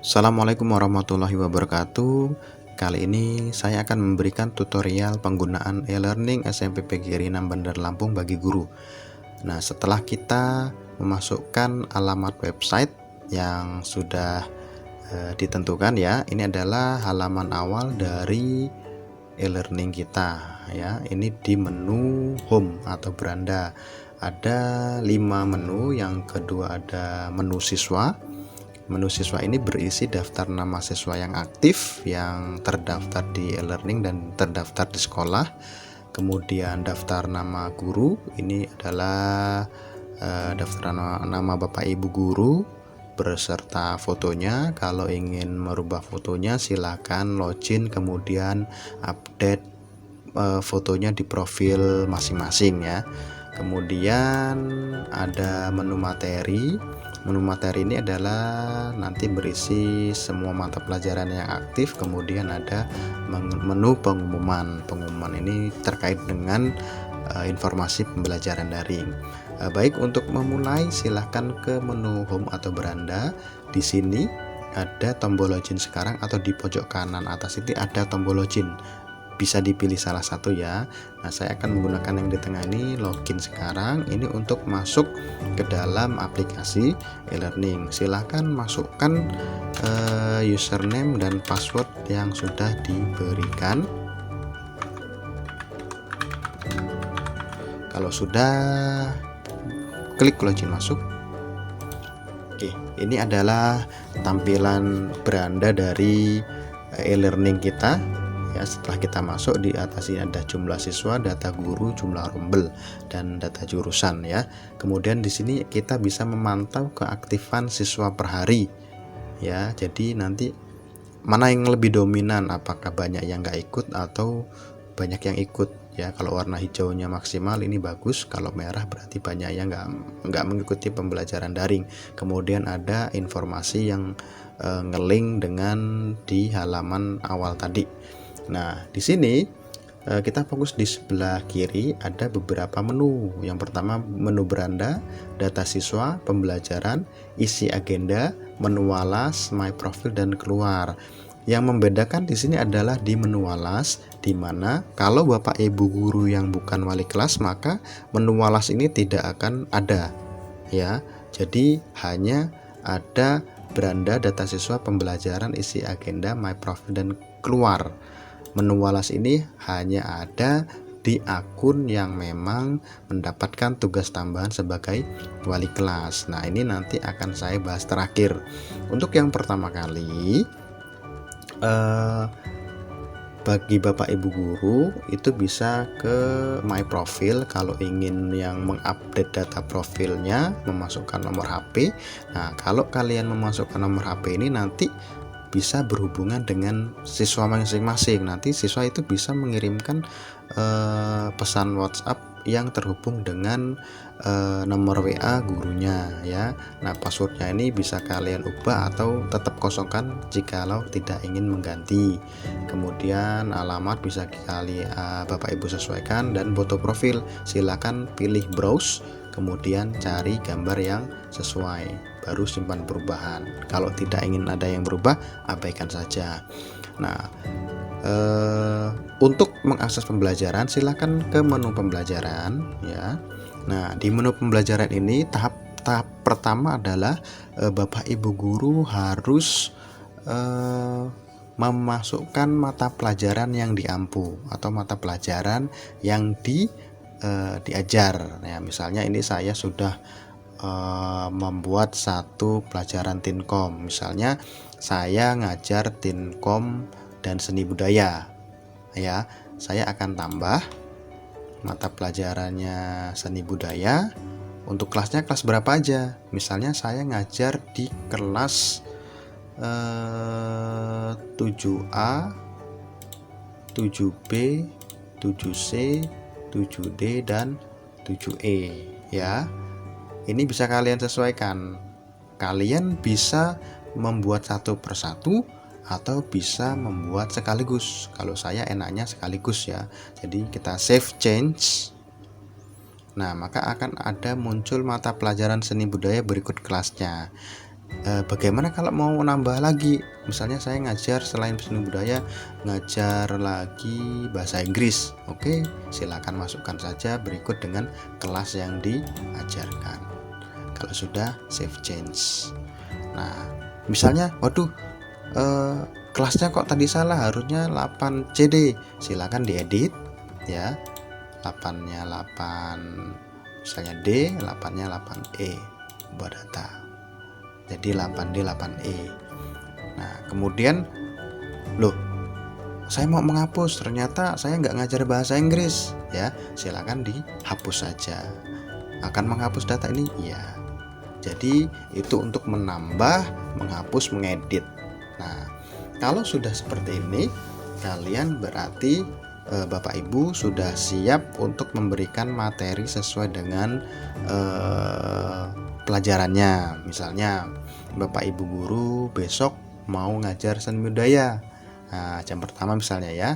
Assalamualaikum warahmatullahi wabarakatuh. Kali ini saya akan memberikan tutorial penggunaan e-learning SMP PGRI 6 Bandar Lampung bagi guru. Nah, setelah kita memasukkan alamat website yang sudah ditentukan ya, ini adalah halaman awal dari e-learning kita ya. Ini di menu home atau beranda. Ada 5 menu, yang kedua ada menu siswa. Menu siswa ini berisi daftar nama siswa yang aktif, yang terdaftar di e-learning dan terdaftar di sekolah. Kemudian daftar nama guru, ini adalah daftar nama Bapak Ibu guru beserta fotonya. Kalau ingin merubah fotonya silakan login, kemudian update fotonya di profil masing-masing ya. Kemudian ada menu materi. Menu materi ini adalah nanti berisi semua mata pelajaran yang aktif. Kemudian ada menu pengumuman. Pengumuman ini terkait dengan informasi pembelajaran daring. Baik, untuk memulai silahkan ke menu home atau beranda. Di sini ada tombol login sekarang, atau di pojok kanan atas itu ada tombol login. Bisa dipilih salah satu ya. Nah, saya akan menggunakan yang di tengah ini, login sekarang. Ini untuk masuk ke dalam aplikasi e-learning. Silahkan masukkan username dan password yang sudah diberikan. Kalau sudah, klik login masuk. Oke, ini adalah tampilan beranda dari e-learning kita. Ya, setelah kita masuk, di atas ini ada jumlah siswa, data guru, jumlah rombel, dan data jurusan ya. Kemudian di sini kita bisa memantau keaktifan siswa per hari ya. Jadi nanti mana yang lebih dominan, apakah banyak yang nggak ikut atau banyak yang ikut ya. Kalau warna hijaunya maksimal, ini bagus. Kalau merah berarti banyak yang nggak mengikuti pembelajaran daring. Kemudian ada informasi yang ngelink dengan di halaman awal tadi. Nah, di sini kita fokus di sebelah kiri, ada beberapa menu. Yang pertama menu beranda, data siswa, pembelajaran, isi agenda, menu walas, my profile, dan keluar. Yang membedakan di sini adalah di menu walas, di mana kalau Bapak Ibu guru yang bukan wali kelas, maka menu walas ini tidak akan ada ya. Jadi hanya ada beranda, data siswa, pembelajaran, isi agenda, my profile, dan keluar. Menu walas ini hanya ada di akun yang memang mendapatkan tugas tambahan sebagai wali kelas. Nah, ini nanti akan saya bahas terakhir. Untuk yang pertama kali, bagi Bapak Ibu guru itu bisa ke my profile kalau ingin yang mengupdate data profilnya, memasukkan nomor HP. Nah, kalau kalian memasukkan nomor HP ini nanti bisa berhubungan dengan siswa masing-masing. Nanti siswa itu bisa mengirimkan pesan WhatsApp yang terhubung dengan nomor WA gurunya ya. Nah, passwordnya ini bisa kalian ubah atau tetap kosongkan jikalau tidak ingin mengganti. Kemudian alamat bisa Bapak Ibu sesuaikan, dan foto profil silakan pilih browse, kemudian cari gambar yang sesuai, baru simpan perubahan. Kalau tidak ingin ada yang berubah, abaikan saja. Nah, untuk mengakses pembelajaran silakan ke menu pembelajaran ya. Nah, di menu pembelajaran ini tahap pertama adalah Bapak Ibu guru harus memasukkan mata pelajaran yang diampu atau mata pelajaran yang diajar. Ya, misalnya ini saya sudah membuat satu pelajaran Tinkom. Misalnya saya ngajar Tinkom dan seni budaya ya. Saya akan tambah mata pelajarannya seni budaya. Untuk kelasnya kelas berapa aja. Misalnya saya ngajar di kelas 7A, 7B, 7C, 7D, dan 7E ya. Ini bisa kalian sesuaikan. Kalian bisa membuat satu persatu atau bisa membuat sekaligus. Kalau saya enaknya sekaligus ya. Jadi kita save change. Nah, maka akan ada muncul mata pelajaran seni budaya berikut kelasnya. Bagaimana kalau mau nambah lagi? Misalnya saya ngajar selain seni budaya, ngajar lagi bahasa Inggris. Oke, silakan masukkan saja berikut dengan kelas yang diajarkan. Kalau sudah save change. Nah, misalnya, waduh, kelasnya kok tadi salah, harusnya 8 CD. Silakan diedit ya. 8-nya 8, misalnya D, 8-nya 8E. Ubah data. Jadi 8D 8E. Nah, kemudian loh, saya mau menghapus, ternyata saya nggak ngajar bahasa Inggris ya. Silakan dihapus saja. Akan menghapus data ini? Iya. Jadi itu untuk menambah, menghapus, mengedit. Nah, kalau sudah seperti ini, kalian berarti Bapak Ibu sudah siap untuk memberikan materi sesuai dengan pelajarannya. Misalnya Bapak Ibu guru besok mau ngajar seni budaya. Nah, jam pertama misalnya ya,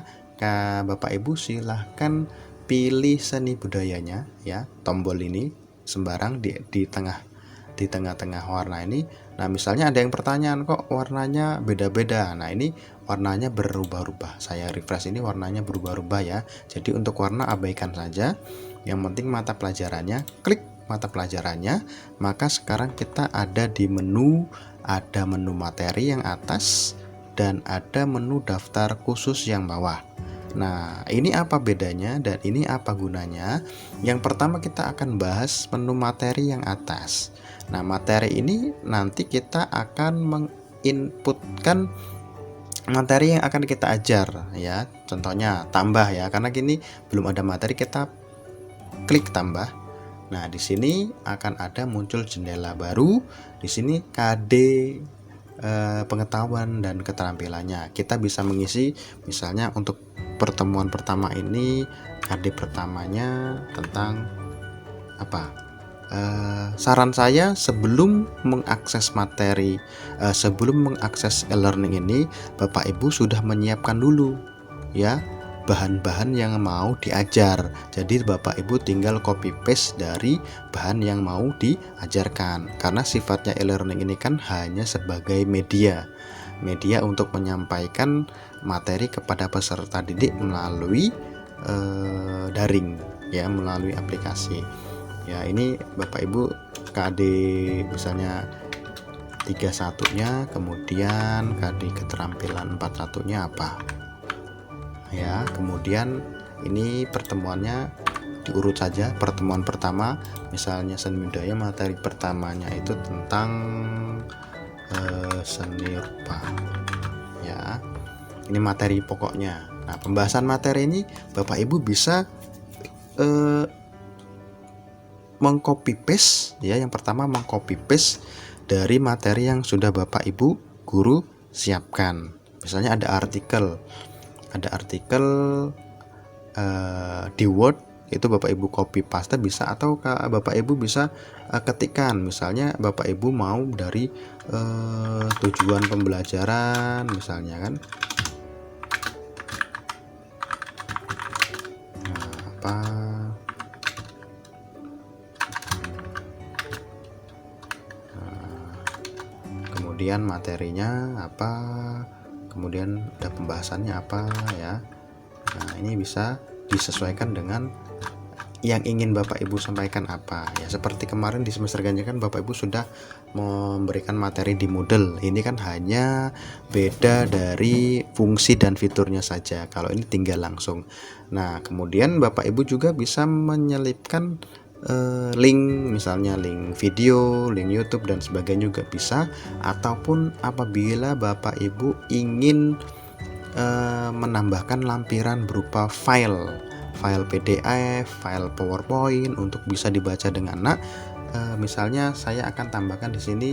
Bapak Ibu silahkan pilih seni budayanya ya, tombol ini sembarang di tengah-tengah warna ini. Nah, misalnya ada yang pertanyaan, kok warnanya beda-beda. Nah, ini warnanya berubah-ubah. Saya refresh, ini warnanya berubah-ubah ya. Jadi untuk warna abaikan saja. Yang penting mata pelajarannya, klik mata pelajarannya. Maka sekarang kita ada di menu, ada menu materi yang atas dan ada menu daftar khusus yang bawah. Nah, ini apa bedanya dan ini apa gunanya? Yang pertama kita akan bahas menu materi yang atas. Nah, materi ini nanti kita akan menginputkan materi yang akan kita ajar ya. Contohnya tambah ya, karena gini belum ada materi, kita klik tambah. Nah, di sini akan ada muncul jendela baru. Di sini KD pengetahuan dan keterampilannya. Kita bisa mengisi, misalnya untuk pertemuan pertama ini KD pertamanya tentang apa? Saran saya sebelum mengakses materi, sebelum mengakses e-learning ini, Bapak Ibu sudah menyiapkan dulu ya bahan-bahan yang mau diajar. Jadi Bapak Ibu tinggal copy paste dari bahan yang mau diajarkan. Karena sifatnya e-learning ini kan hanya sebagai media untuk menyampaikan materi kepada peserta didik melalui daring ya, melalui aplikasi. Ya, ini Bapak Ibu KD misalnya 31-nya, kemudian KD keterampilan 41-nya apa? Ya, kemudian ini pertemuannya diurut saja. Pertemuan pertama misalnya seni budaya, materi pertamanya itu tentang seni rupa ya. Ini materi pokoknya. Nah, pembahasan materi ini Bapak Ibu bisa mengcopy paste ya. Yang pertama mengcopy paste dari materi yang sudah Bapak Ibu guru siapkan. Misalnya ada artikel di Word, itu Bapak Ibu copy paste bisa, atau Bapak Ibu bisa ketikkan. Misalnya Bapak Ibu mau dari tujuan pembelajaran misalnya kan. Kemudian materinya apa, kemudian ada pembahasannya apa ya. Nah, ini bisa disesuaikan dengan yang ingin Bapak Ibu sampaikan apa ya. Seperti kemarin di semester ganjil kan Bapak Ibu sudah memberikan materi di Moodle. Ini kan hanya beda dari fungsi dan fiturnya saja. Kalau ini tinggal langsung. Nah, kemudian Bapak Ibu juga bisa menyelipkan link, misalnya link video, link YouTube dan sebagainya juga bisa. Ataupun apabila Bapak Ibu ingin menambahkan lampiran berupa file PDF, file PowerPoint untuk bisa dibaca dengan anak. Misalnya saya akan tambahkan di sini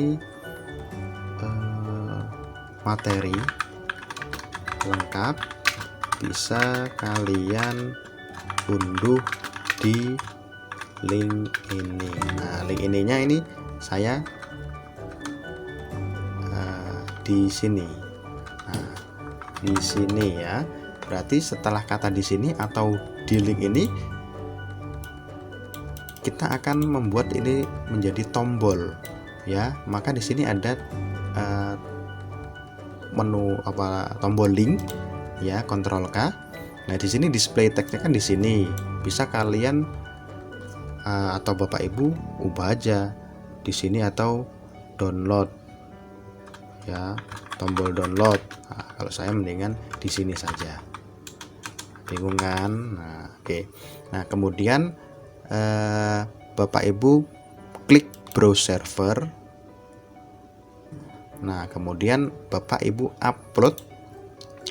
materi lengkap, bisa kalian unduh di link ini. Nah, link ininya ini saya di sini. Nah, di sini ya. Berarti setelah kata di sini atau di link ini, kita akan membuat ini menjadi tombol ya, maka di sini ada menu tombol link ya, Ctrl K. Nah, di sini display text-nya kan di sini. Bisa kalian atau Bapak Ibu ubah aja di sini atau download ya, tombol download. Nah, kalau saya mendingan di sini saja. Bingung kan? Nah, oke. Nah, kemudian Bapak Ibu klik browse server. Nah, kemudian Bapak Ibu upload,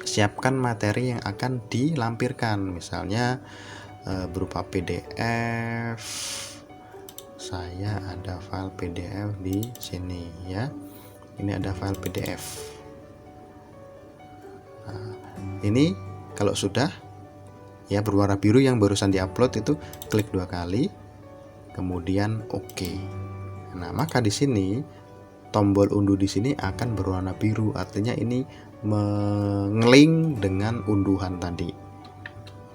siapkan materi yang akan dilampirkan, misalnya berupa PDF. Saya ada file PDF di sini ya. Ini ada file PDF. Nah, ini kalau sudah ya berwarna biru yang barusan diupload itu, klik 2 kali, kemudian oke. Nah, maka di sini tombol unduh di sini akan berwarna biru, artinya ini mengeling dengan unduhan tadi.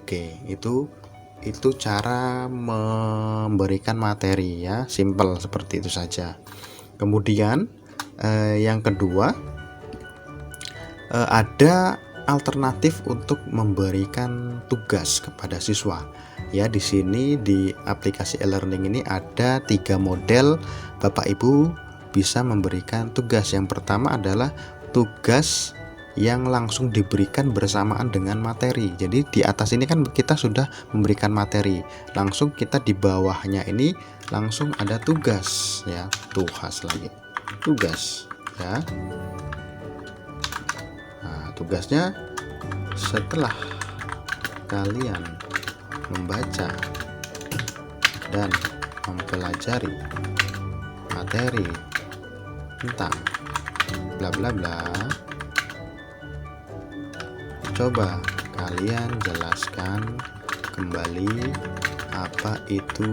Oke, itu cara memberikan materi ya, simple seperti itu saja. Kemudian yang kedua, ada alternatif untuk memberikan tugas kepada siswa. Ya, di sini di aplikasi e-learning ini ada 3 model Bapak Ibu bisa memberikan tugas. Yang pertama adalah tugas yang langsung diberikan bersamaan dengan materi. Jadi di atas ini kan kita sudah memberikan materi, langsung kita di bawahnya ini langsung ada tugas ya, tugas lagi, tugas ya. Nah, tugasnya setelah kalian membaca dan mempelajari materi tentang bla bla bla, coba kalian jelaskan kembali apa itu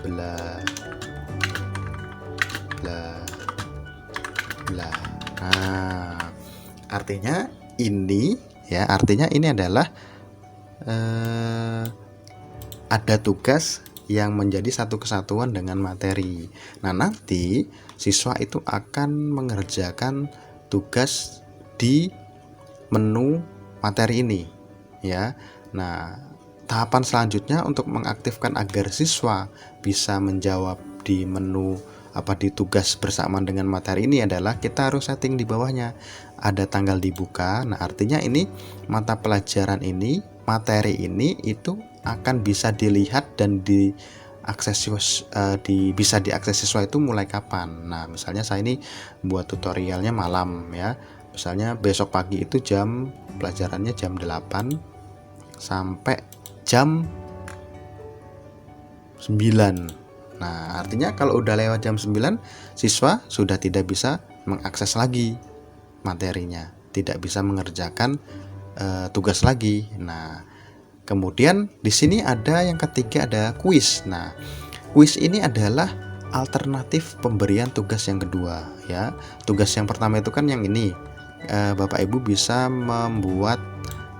bla bla bla. Nah, artinya ini ya, artinya ini adalah ada tugas yang menjadi satu kesatuan dengan materi. Nah, nanti siswa itu akan mengerjakan tugas di menu materi ini ya. Nah, tahapan selanjutnya untuk mengaktifkan agar siswa bisa menjawab di menu di tugas bersamaan dengan materi ini adalah kita harus setting di bawahnya ada tanggal dibuka. Nah, artinya ini mata pelajaran ini, materi ini itu akan bisa dilihat dan bisa diakses siswa itu mulai kapan. Nah, misalnya saya ini buat tutorialnya malam ya. Misalnya besok pagi itu pelajarannya jam 8 sampai jam 9. Nah, artinya kalau udah lewat jam 9, siswa sudah tidak bisa mengakses lagi materinya, tidak bisa mengerjakan tugas lagi. Nah, kemudian di sini ada yang ketiga, ada kuis. Nah, kuis ini adalah alternatif pemberian tugas yang kedua ya. Tugas yang pertama itu kan yang ini, Bapak Ibu bisa membuat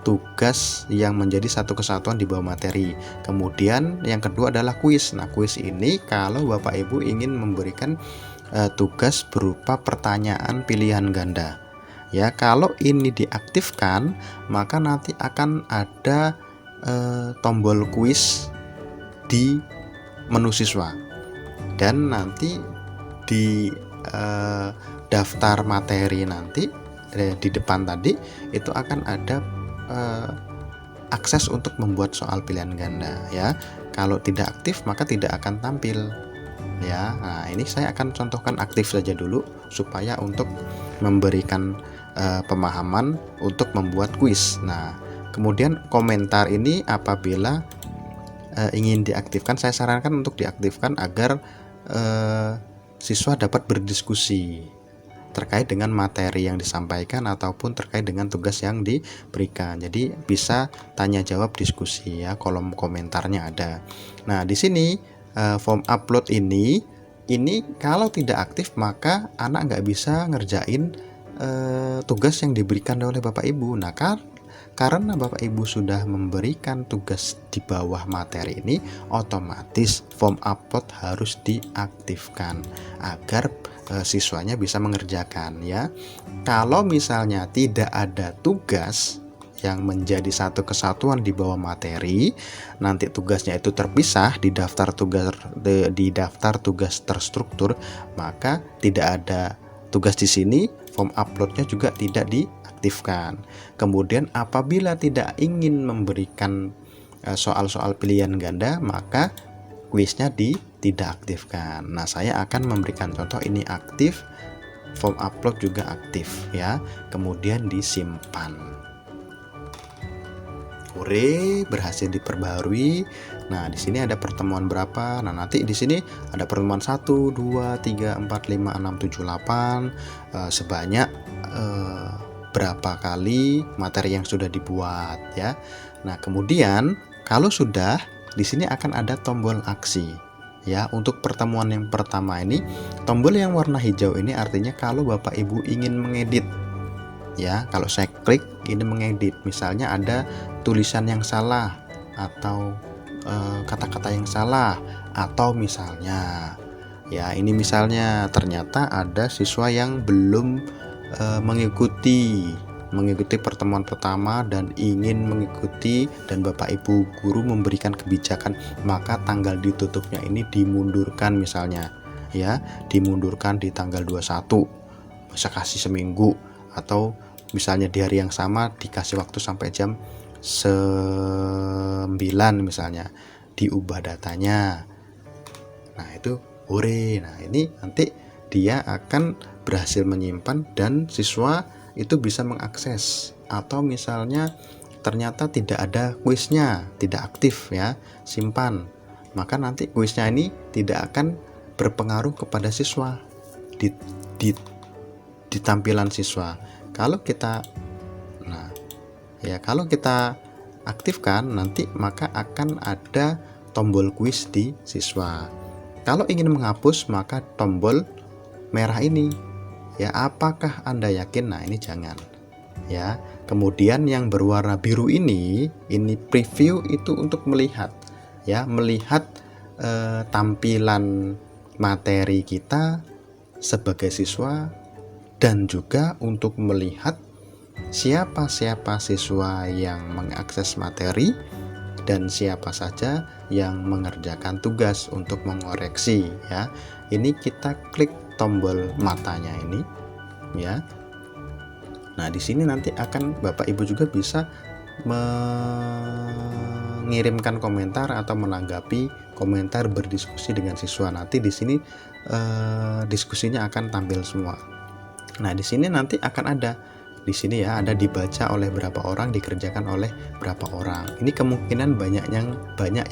tugas yang menjadi satu kesatuan di bawah materi. Kemudian yang kedua adalah kuis. Nah, kuis ini kalau Bapak Ibu ingin memberikan tugas berupa pertanyaan pilihan ganda ya. Kalau ini diaktifkan, maka nanti akan ada tombol kuis di menu siswa, dan nanti di daftar materi nanti di depan tadi itu akan ada akses untuk membuat soal pilihan ganda ya. Kalau tidak aktif maka tidak akan tampil ya. Nah, ini saya akan contohkan aktif saja dulu supaya untuk memberikan pemahaman untuk membuat kuis. Nah, kemudian komentar ini apabila ingin diaktifkan, saya sarankan untuk diaktifkan agar siswa dapat berdiskusi terkait dengan materi yang disampaikan ataupun terkait dengan tugas yang diberikan. Jadi bisa tanya jawab, diskusi ya, kolom komentarnya ada. Nah, di sini form upload ini kalau tidak aktif maka anak nggak bisa ngerjain tugas yang diberikan oleh Bapak Ibu. Nah, karena Bapak Ibu sudah memberikan tugas di bawah materi ini, otomatis form upload harus diaktifkan agar siswanya bisa mengerjakan ya. Kalau misalnya tidak ada tugas yang menjadi satu kesatuan di bawah materi, nanti tugasnya itu terpisah di daftar tugas terstruktur, maka tidak ada tugas di sini, form uploadnya juga tidak diaktifkan. Kemudian apabila tidak ingin memberikan soal-soal pilihan ganda, maka kuisnya tidak aktifkan. Nah, saya akan memberikan contoh ini aktif, form upload juga aktif ya. Kemudian disimpan. Hore, berhasil diperbarui. Nah, di sini ada pertemuan berapa? Nah, nanti di sini ada pertemuan 1, 2, 3, 4, 5, 6, 7, 8 sebanyak berapa kali materi yang sudah dibuat ya. Nah, kemudian kalau sudah, di sini akan ada tombol aksi ya. Untuk pertemuan yang pertama ini, tombol yang warna hijau ini artinya kalau Bapak Ibu ingin mengedit ya. Kalau saya klik ini mengedit, misalnya ada tulisan yang salah atau kata-kata yang salah, atau misalnya ya, ini misalnya ternyata ada siswa yang belum mengikuti pertemuan pertama dan ingin mengikuti, dan Bapak Ibu guru memberikan kebijakan, maka tanggal ditutupnya ini dimundurkan misalnya ya, dimundurkan di tanggal 21, bisa kasih seminggu, atau misalnya di hari yang sama dikasih waktu sampai jam 9 misalnya, diubah datanya. Nah, itu hore. Nah, ini nanti dia akan berhasil menyimpan dan siswa itu bisa mengakses. Atau misalnya ternyata tidak ada kuisnya, tidak aktif ya, simpan, maka nanti kuisnya ini tidak akan berpengaruh kepada siswa di tampilan siswa. Kalau kita kalau kita aktifkan nanti, maka akan ada tombol kuis di siswa. Kalau ingin menghapus, maka tombol merah ini ya. Apakah Anda yakin? Nah, ini jangan ya. Kemudian yang berwarna biru ini preview, itu untuk melihat ya, melihat tampilan materi kita sebagai siswa, dan juga untuk melihat siapa siswa yang mengakses materi dan siapa saja yang mengerjakan tugas untuk mengoreksi ya. Ini kita klik tombol matanya ini ya. Nah, di sini nanti akan Bapak Ibu juga bisa mengirimkan komentar atau menanggapi komentar, berdiskusi dengan siswa. Nanti di sini diskusinya akan tampil semua. Nah, di sini nanti akan ada di sini ya, ada dibaca oleh berapa orang, dikerjakan oleh berapa orang. Ini kemungkinan banyak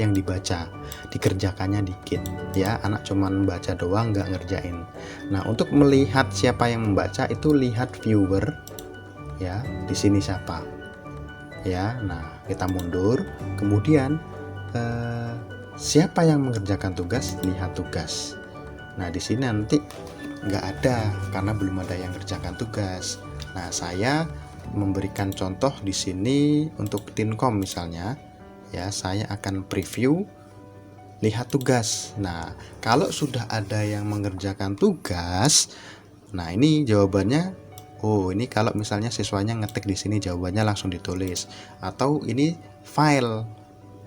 yang dibaca, dikerjakannya dikit ya. Anak cuman baca doang, nggak ngerjain. Nah, untuk melihat siapa yang membaca itu lihat viewer ya. Di sini siapa ya. Nah, kita mundur, kemudian siapa yang mengerjakan tugas, lihat tugas. Nah, di sini nanti nggak ada karena belum ada yang kerjakan tugas. Nah, saya memberikan contoh di sini untuk Tinkom misalnya ya. Saya akan preview, lihat tugas. Nah, kalau sudah ada yang mengerjakan tugas, nah ini jawabannya. Oh, ini kalau misalnya siswanya ngetik di sini jawabannya langsung ditulis, atau ini file,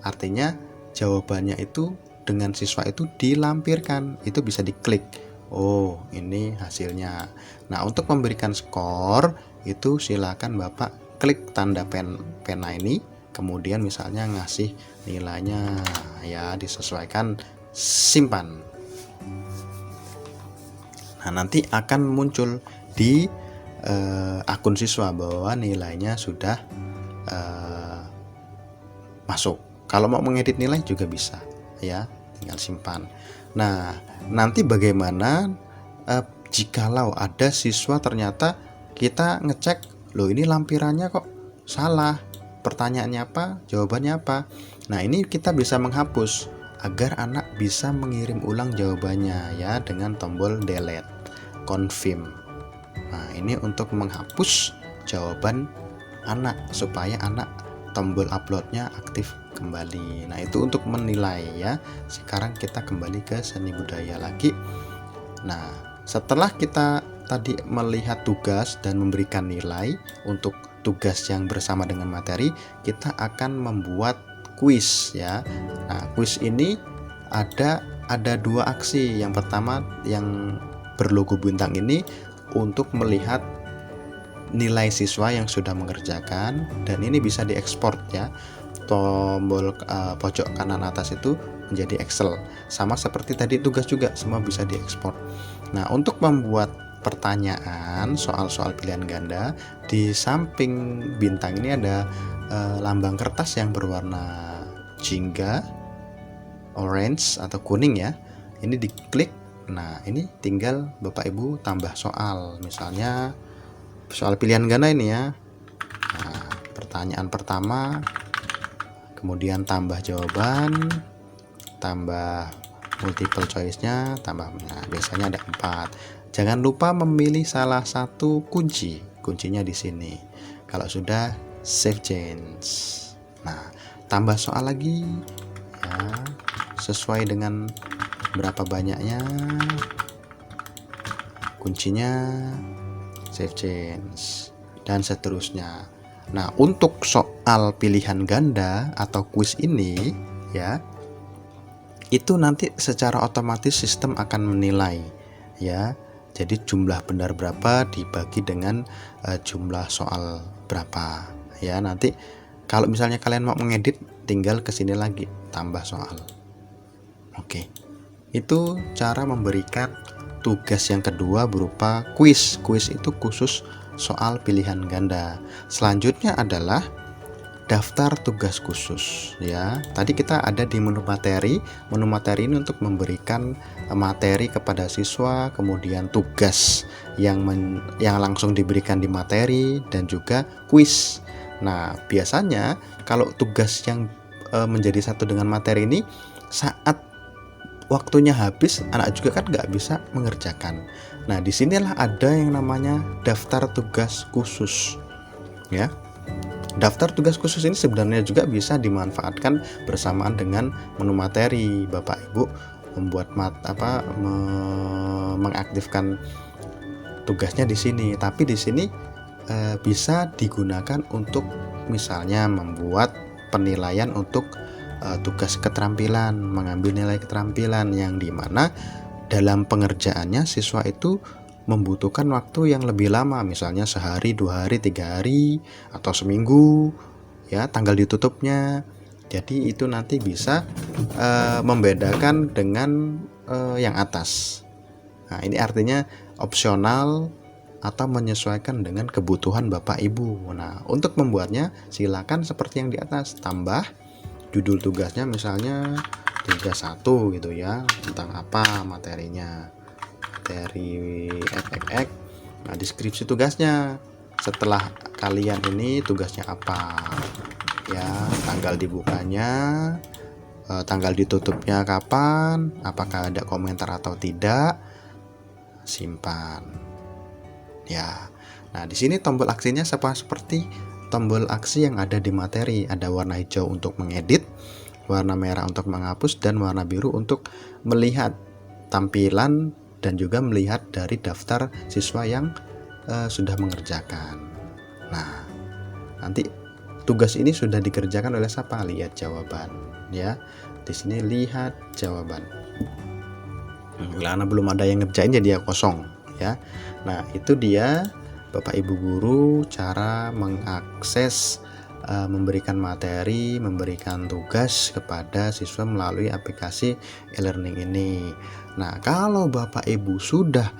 artinya jawabannya itu dengan siswa itu dilampirkan, itu bisa diklik. Oh, ini hasilnya. Nah, untuk memberikan skor itu silakan Bapak klik tanda pena ini, kemudian misalnya ngasih nilainya ya, disesuaikan, simpan. Nah, nanti akan muncul di akun siswa bahwa nilainya sudah masuk. Kalau mau mengedit nilai juga bisa ya, tinggal simpan. Nah, nanti bagaimana jikalau ada siswa ternyata kita ngecek, loh ini lampirannya kok salah, pertanyaannya apa, jawabannya apa. Nah, ini kita bisa menghapus agar anak bisa mengirim ulang jawabannya ya dengan tombol delete, confirm. Nah, ini untuk menghapus jawaban anak supaya anak tombol uploadnya aktif kembali. Nah, itu untuk menilai ya. Sekarang kita kembali ke seni budaya lagi. Nah, setelah kita tadi melihat tugas dan memberikan nilai untuk tugas yang bersama dengan materi, kita akan membuat kuis ya. Nah, kuis ini ada dua aksi. Yang pertama yang berlogo bintang ini untuk melihat nilai siswa yang sudah mengerjakan, dan ini bisa diekspor ya. Tombol pojok kanan atas itu menjadi Excel, sama seperti tadi tugas juga, semua bisa diekspor. Nah, untuk membuat pertanyaan soal-soal pilihan ganda, di samping bintang ini ada lambang kertas yang berwarna jingga, orange atau kuning ya. Ini diklik. Nah, ini tinggal Bapak Ibu tambah soal, misalnya soal pilihan ganda ini ya. Nah, pertanyaan pertama, kemudian tambah jawaban, tambah multiple choice-nya, tambah, nah biasanya ada 4. Jangan lupa memilih salah satu kuncinya di sini. Kalau sudah, save change. Nah, tambah soal lagi ya, sesuai dengan berapa banyaknya kuncinya, save change, dan seterusnya. Nah, untuk soal pilihan ganda atau kuis ini ya, itu nanti secara otomatis sistem akan menilai ya. Jadi jumlah benar berapa dibagi dengan jumlah soal berapa ya. Nanti kalau misalnya kalian mau mengedit, tinggal kesini lagi tambah soal. Oke, itu cara memberikan tugas yang kedua berupa kuis. Kuis itu khusus soal pilihan ganda. Selanjutnya adalah daftar tugas khusus ya. Tadi kita ada di menu materi. Menu materi ini untuk memberikan materi kepada siswa, kemudian tugas yang langsung diberikan di materi, dan juga kuis. Nah, biasanya kalau tugas yang menjadi satu dengan materi ini, saat waktunya habis, anak juga kan nggak bisa mengerjakan. Nah, disinilah ada yang namanya daftar tugas khusus ya. Daftar tugas khusus ini sebenarnya juga bisa dimanfaatkan bersamaan dengan menu materi. Bapak Ibu membuat mengaktifkan tugasnya di sini, tapi di sini bisa digunakan untuk misalnya membuat penilaian untuk tugas keterampilan, mengambil nilai keterampilan, yang dimana dalam pengerjaannya siswa itu membutuhkan waktu yang lebih lama, misalnya sehari, 2 hari, 3 hari, atau seminggu ya, tanggal ditutupnya. Jadi itu nanti bisa membedakan dengan yang atas. Nah, ini artinya opsional atau menyesuaikan dengan kebutuhan Bapak Ibu. Nah, untuk membuatnya silakan seperti yang di atas, tambah judul tugasnya, misalnya tugas 1 gitu ya, tentang apa materinya, materi XXX. Nah, deskripsi tugasnya, setelah kalian ini tugasnya apa ya, tanggal dibukanya, tanggal ditutupnya kapan, apakah ada komentar atau tidak, simpan ya. Nah, di sini tombol aksinya seperti tombol aksi yang ada di materi. Ada warna hijau untuk mengedit, warna merah untuk menghapus, dan warna biru untuk melihat tampilan dan juga melihat dari daftar siswa yang sudah mengerjakan. Nah, nanti tugas ini sudah dikerjakan oleh siapa? Lihat jawaban ya. Di sini lihat jawaban. Karena belum ada yang ngerjain jadi ya kosong ya. Nah, itu dia Bapak Ibu guru cara mengakses, memberikan materi, memberikan tugas kepada siswa melalui aplikasi e-learning ini. Nah, kalau Bapak Ibu sudah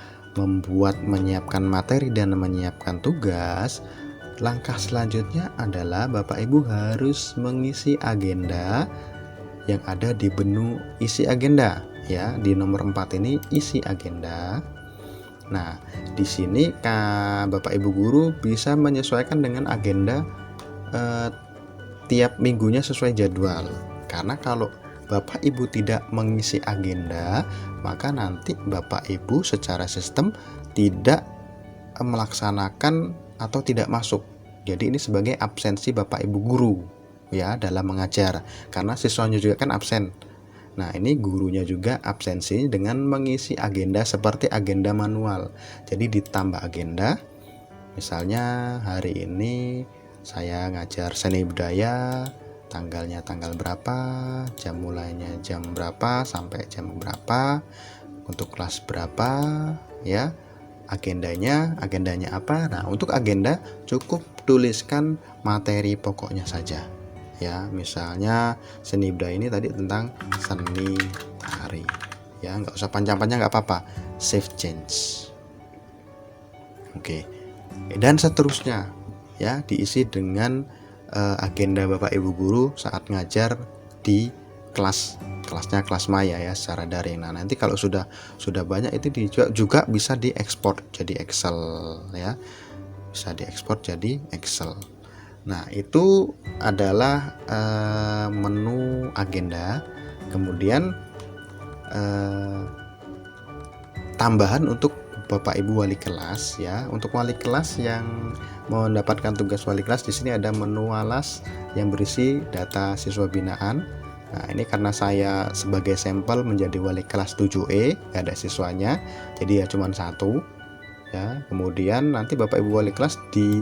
menyiapkan materi dan menyiapkan tugas, langkah selanjutnya adalah Bapak Ibu harus mengisi agenda yang ada di menu isi agenda ya. Di nomor 4 ini isi agenda. Nah, di sini Bapak Ibu guru bisa menyesuaikan dengan agenda tiap minggunya sesuai jadwal. Karena kalau Bapak Ibu tidak mengisi agenda, maka nanti Bapak Ibu secara sistem tidak melaksanakan atau tidak masuk. Jadi ini sebagai absensi Bapak Ibu guru ya dalam mengajar, karena siswanya juga kan absen. Nah, ini gurunya juga absensi dengan mengisi agenda seperti agenda manual. Jadi ditambah agenda, misalnya hari ini saya ngajar seni budaya, tanggalnya tanggal berapa, jam mulainya jam berapa sampai jam berapa, untuk kelas berapa, ya. Agendanya apa? Nah, untuk agenda cukup tuliskan materi pokoknya saja. Ya, misalnya seni budaya ini tadi tentang seni tari. Ya, nggak usah panjang-panjang, nggak apa-apa. Save change. Oke. Dan seterusnya, ya, diisi dengan agenda Bapak Ibu guru saat ngajar di kelasnya kelas maya ya, secara daring. Nah, nanti kalau sudah banyak itu juga bisa diekspor jadi Excel ya. Bisa diekspor jadi Excel. Nah, itu adalah menu agenda. Kemudian tambahan untuk Bapak Ibu wali kelas ya. Untuk wali kelas yang mendapatkan tugas wali kelas, di sini ada menu walas yang berisi data siswa binaan. Nah, ini karena saya sebagai sampel menjadi wali kelas 7E, gak ada siswanya, jadi ya cuma satu ya. Kemudian nanti Bapak Ibu wali kelas di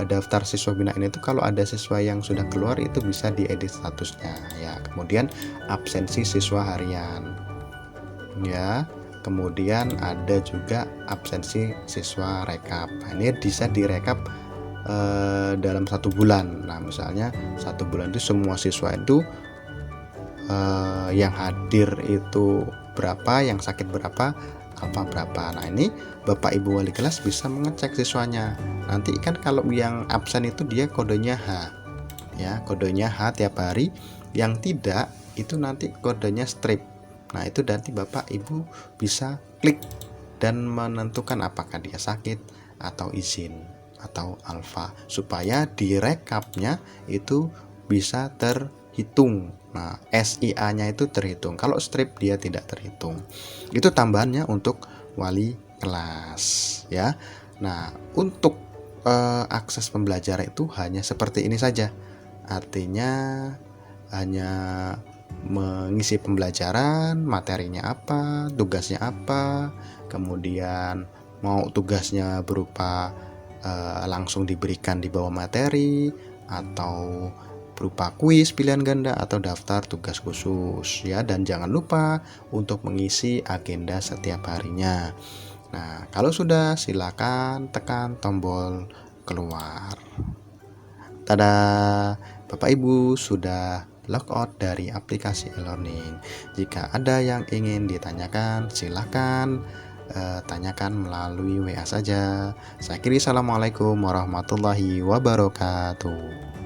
daftar siswa binaan itu kalau ada siswa yang sudah keluar itu bisa diedit statusnya ya. Kemudian absensi siswa harian ya. Kemudian ada juga absensi siswa rekap. Nah, ini bisa direkap dalam 1 bulan. Nah, misalnya 1 bulan itu semua siswa itu yang hadir itu berapa, yang sakit berapa, apa berapa. Nah, ini Bapak Ibu wali kelas bisa mengecek siswanya. Nanti kan kalau yang absen itu dia kodenya H ya, kodenya H tiap hari. Yang tidak itu nanti kodenya strip. Nah, itu nanti Bapak Ibu bisa klik dan menentukan apakah dia sakit atau izin atau alfa, supaya direkapnya itu bisa terhitung. Nah, SIA-nya itu terhitung. Kalau strip dia tidak terhitung. Itu tambahannya untuk wali kelas ya. Nah, untuk akses pembelajaran itu hanya seperti ini saja. Artinya hanya mengisi pembelajaran, materinya apa, tugasnya apa, kemudian mau tugasnya berupa langsung diberikan di bawah materi, atau berupa kuis pilihan ganda, atau daftar tugas khusus ya. Dan jangan lupa untuk mengisi agenda setiap harinya. Nah, kalau sudah silakan tekan tombol keluar. Tada, Bapak Ibu sudah logout dari aplikasi e-learning. Jika ada yang ingin ditanyakan, silahkan tanyakan melalui WA saja. Saya kiri, assalamualaikum warahmatullahi wabarakatuh.